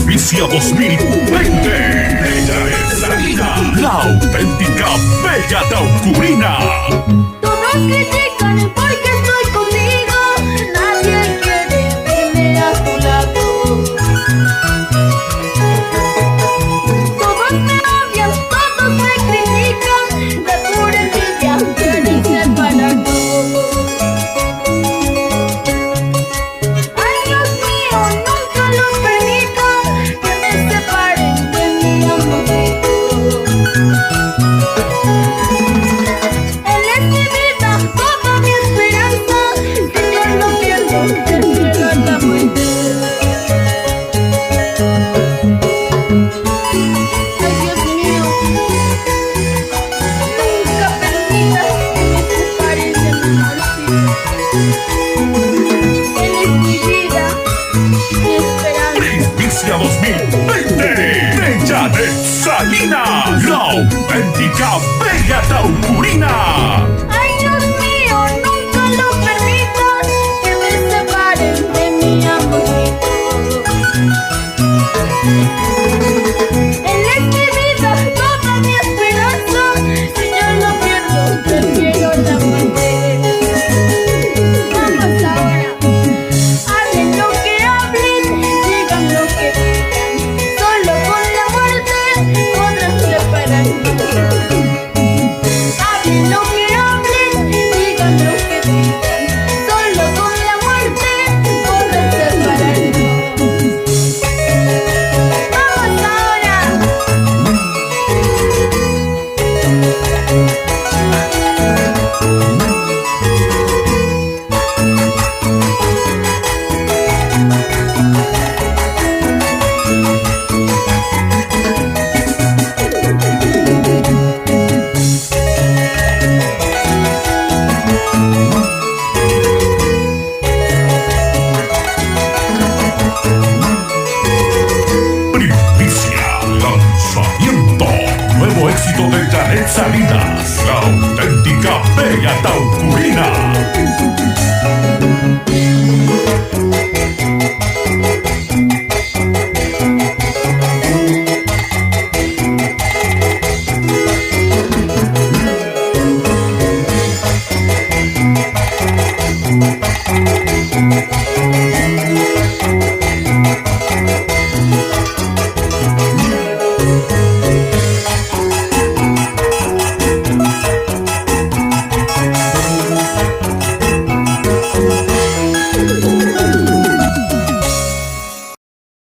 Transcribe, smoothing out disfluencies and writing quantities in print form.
Primicia 2020. Bella de Salina, la auténtica Bella Taucurina. Todos critican porque estoy contigo, nadie quiere verme a tu lado. Todos me odian, todos me critican, de pura envidia quieren separarnos. Ay, Dios mío, nunca lo permita que me separen de mi amorcito. Él es mi vida, toda mi esperanza, Señor, no pierdo el cielo a la muerte. Ay, Dios mío, nunca permitas que me separen de mi amorcito. Él es mi vida, mi esperanza. Primicia 2020. Bella de Salina, la auténtica Bella Taucurina. Ay, Dios mío, nunca lo permitas que me separen de mi amorcito. Él es mi vida, toda mi esperanza, Señor, no pierdo del cielo la muerte. Vamos ahora, hablen lo que hablen, digan lo que digan, solo con la muerte podrán separarnos. Hablen lo que hablen, digan lo que digan, solo con la muerte podrán separarnos. Vamos ahora. Primicia, lanzamiento. Nuevo éxito de Janet Salinas, la auténtica Bella Taucurina.